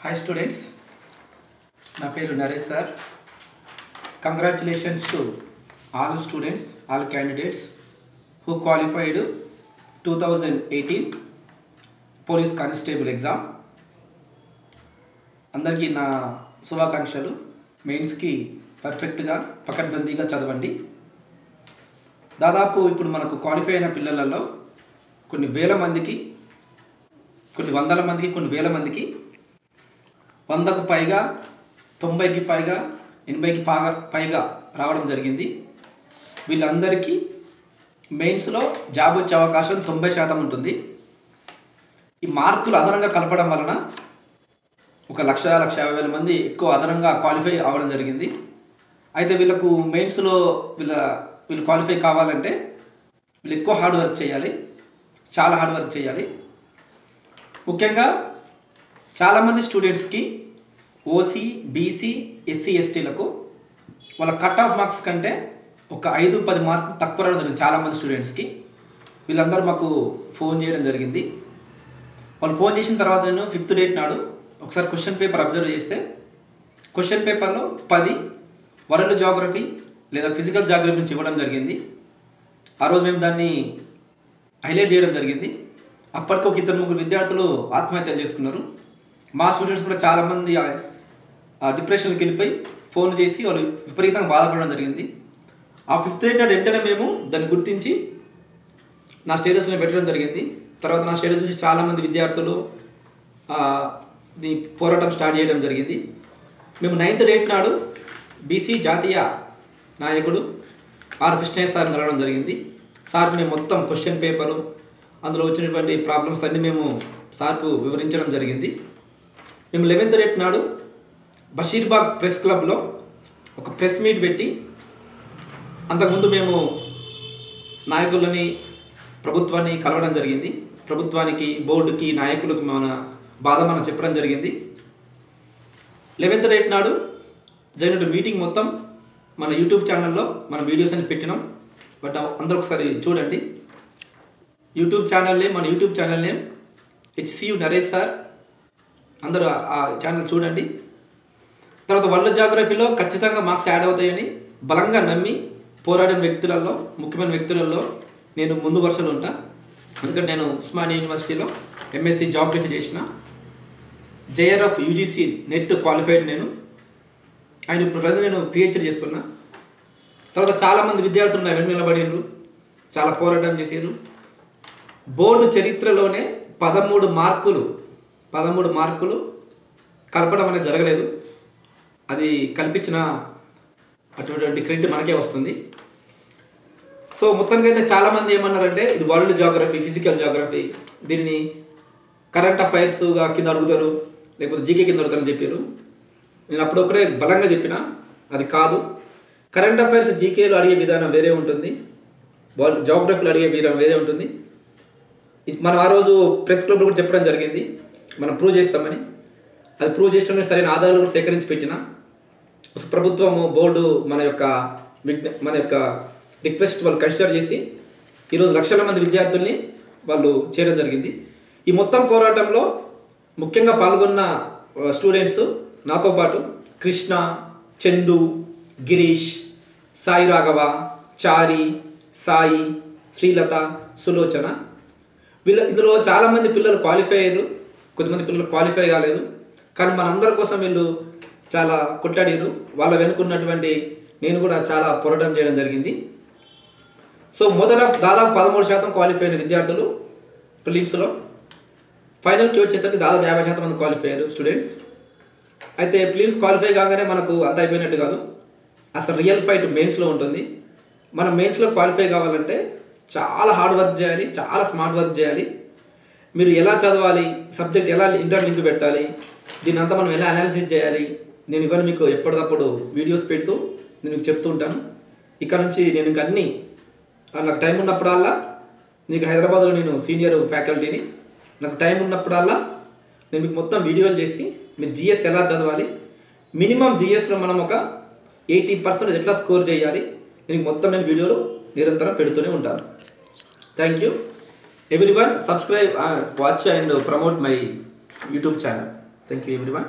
Hi students, నా పేరు Naresh sir. Congratulations to all students, all candidates who qualified 2018 police constable exam. అందరికీ నా శుభాకాంక్షలు. మెయిన్స్కి పర్ఫెక్ట్గా పకడ్బందీగా చదవండి. దాదాపు ఇప్పుడు మనకు క్వాలిఫై అయిన పిల్లలలో కొన్ని వేల మందికి, కొన్ని వందల మందికి, కొన్ని వేల మందికి 100కు పైగా, 90కి పైగా, 80కి పైగా రావడం జరిగింది. వీళ్ళందరికీ మెయిన్స్లో జాబ్ వచ్చే అవకాశం 90% ఉంటుంది. ఈ మార్కులు అదనంగా కలపడం వలన 1,50,000 మంది ఎక్కువ అదనంగా క్వాలిఫై అవ్వడం జరిగింది. అయితే వీళ్ళకు మెయిన్స్లో వీళ్ళు క్వాలిఫై కావాలంటే వీళ్ళు ఎక్కువ హార్డ్ వర్క్ చేయాలి, చాలా హార్డ్ వర్క్ చేయాలి. ముఖ్యంగా చాలామంది స్టూడెంట్స్కి ఓసీ, బీసీ, ఎస్సీ, ఎస్టీలకు వాళ్ళ కట్ ఆఫ్ మార్క్స్ కంటే ఒక 5-10 మార్కులు తక్కువ రావడం జరిగింది చాలామంది స్టూడెంట్స్కి. వీళ్ళందరూ మాకు ఫోన్ చేయడం జరిగింది. వాళ్ళు ఫోన్ చేసిన తర్వాత నేను 5th డేట్ నాడు ఒకసారి క్వశ్చన్ పేపర్ అబ్జర్వ్ చేస్తే క్వశ్చన్ పేపర్లో 10 వరల్డ్ జాగ్రఫీ లేదా ఫిజికల్ జాగ్రఫీ నుంచి ఇవ్వడం జరిగింది. ఆ రోజు మేము దాన్ని హైలైట్ చేయడం జరిగింది. అప్పటికి ఒక 2-3 విద్యార్థులు ఆత్మహత్యలు చేసుకున్నారు. మా స్టూడెంట్స్ కూడా చాలామంది డిప్రెషన్కి వెళ్ళిపోయి ఫోన్ చేసి వాళ్ళు విపరీతంగా బాధపడడం జరిగింది. ఆ 5th డేట్ నాడు వెంటనే మేము దాన్ని గుర్తించి నా స్టేటస్లో పెట్టడం జరిగింది. తర్వాత నా స్టేటస్ చూసి చాలామంది విద్యార్థులు పోరాటం స్టార్ట్ చేయడం జరిగింది. మేము 9th డేట్ నాడు బీసీ జాతీయ నాయకుడు ఆర్ కృష్ణయ్య సార్ని కలవడం జరిగింది. సార్ మేము మొత్తం క్వశ్చన్ పేపరు, అందులో వచ్చినటువంటి ప్రాబ్లమ్స్ అన్నీ మేము సార్కు వివరించడం జరిగింది. మేము 11th డేట్ నాడు బషీర్బాగ్ ప్రెస్ క్లబ్లో ఒక ప్రెస్ మీట్ పెట్టి, అంతకుముందు మేము నాయకులని, ప్రభుత్వాన్ని కలవడం జరిగింది. ప్రభుత్వానికి, బోర్డుకి, నాయకులకు మన బాధ మనం చెప్పడం జరిగింది. 11th డేట్ నాడు జరిగిన మీటింగ్ మొత్తం మన యూట్యూబ్ ఛానల్లో మన వీడియోస్ అని పెట్టినాం. బట్ అందరూ ఒకసారి చూడండి. మన YouTube channel name HCU Naresh sir. అందరూ ఆ ఛానల్ చూడండి. తర్వాత వరల్డ్ జాగ్రఫీలో ఖచ్చితంగా మార్క్స్ యాడ్ అవుతాయని బలంగా నమ్మి పోరాడిన వ్యక్తులలో, ముఖ్యమైన వ్యక్తులలో నేను ముందు వరుసలో ఉంటా. ఎందుకంటే నేను ఉస్మానియా యూనివర్సిటీలో MSc జాగ్రఫీ చేసిన, JRF UGC నెట్ క్వాలిఫైడ్ నేను. ఆయన ఇప్పుడు ప్రజెంట్ నేను PhD చేస్తున్నా. తర్వాత చాలామంది విద్యార్థులు నా వెన్ను నిలబడినారు, చాలా పోరాటం చేసారు. బోర్డు చరిత్రలోనే 13 మార్కులు కలపడం అనేది జరగలేదు. అది కల్పించిన అటువంటి క్రెడిట్ మనకే వస్తుంది. సో మొత్తానికి అయితే చాలామంది ఏమన్నారంటే ఇది వరల్డ్ జాగ్రఫీ, ఫిజికల్ జాగ్రఫీ, దీన్ని కరెంట్ అఫైర్స్గా కింద అడుగుతారు, లేకపోతే జీకే కింద అడుగుతారని చెప్పారు. నేను అప్పుడొక్కడే బలంగా చెప్పిన అది కాదు. కరెంట్ అఫైర్స్ జీకేలో అడిగే విధానం వేరే ఉంటుంది, జాగ్రఫీలో అడిగే విధానం వేరే ఉంటుంది. మనం ఆ రోజు ప్రెస్ క్లబ్లో కూడా చెప్పడం జరిగింది, మనం ప్రూవ్ చేస్తామని. అది ప్రూవ్ చేసిన సరైన ఆధారాలు కూడా సేకరించి పెట్టిన ప్రభుత్వము, బోర్డు మన యొక్క రిక్వెస్ట్ వాళ్ళు కన్సిడర్ చేసి ఈరోజు లక్షల మంది విద్యార్థుల్ని వాళ్ళు చేయడం జరిగింది. ఈ మొత్తం పోరాటంలో ముఖ్యంగా పాల్గొన్న స్టూడెంట్స్ నాతో పాటు కృష్ణ, చందు, గిరీష్, సాయి రాఘవ, చారి, సాయి, శ్రీలత, సులోచన. ఇందులో చాలామంది పిల్లలు క్వాలిఫై అయ్యారు, కొద్దిమంది పిల్లలు క్వాలిఫై కాలేదు. కానీ మనందరి కోసం వీళ్ళు చాలా కొట్లాడారు. వాళ్ళ వెనుకున్నటువంటి నేను కూడా చాలా పోరాటం చేయడం జరిగింది. సో మొదట దాదాపు 13% క్వాలిఫై అయిన విద్యార్థులు ప్రిలిమ్స్లో, ఫైనల్కి వచ్చేసరికి దాదాపు 50% మంది క్వాలిఫై అయ్యారు స్టూడెంట్స్. అయితే ప్రిలిమ్స్ క్వాలిఫై కాగానే మనకు అంత అయిపోయినట్టు కాదు, అసలు రియల్ ఫైట్ మెయిన్స్లో ఉంటుంది. మనం మెయిన్స్లో క్వాలిఫై కావాలంటే చాలా హార్డ్ వర్క్ చేయాలి, చాలా స్మార్ట్ వర్క్ చేయాలి. మీరు ఎలా చదవాలి, సబ్జెక్ట్ ఎలా ఇంటర్లింక్ పెట్టాలి, దీని అంతా మనం ఎలా అనాలిసిస్ చేయాలి, నేను ఇవన్నీ మీకు ఎప్పటికప్పుడు వీడియోస్ పెడుతూ నేను మీకు చెప్తూ ఉంటాను. ఇక్కడ నుంచి నేను ఇంక అన్నీ నాకు టైం ఉన్నప్పుడల్లా, నీకు హైదరాబాద్లో నేను సీనియర్ ఫ్యాకల్టీని, నాకు టైం ఉన్నప్పుడల్లా నేను మీకు మొత్తం వీడియోలు చేసి మీరు GS ఎలా చదవాలి, మినిమం GSలో మనం ఒక 80% ఎట్లా స్కోర్ చేయాలి, దీనికి మొత్తం నేను వీడియోలు నిరంతరం పెడుతూనే ఉంటాను. Thank you. Everyone subscribe, watch and promote my YouTube channel. Thank you everyone.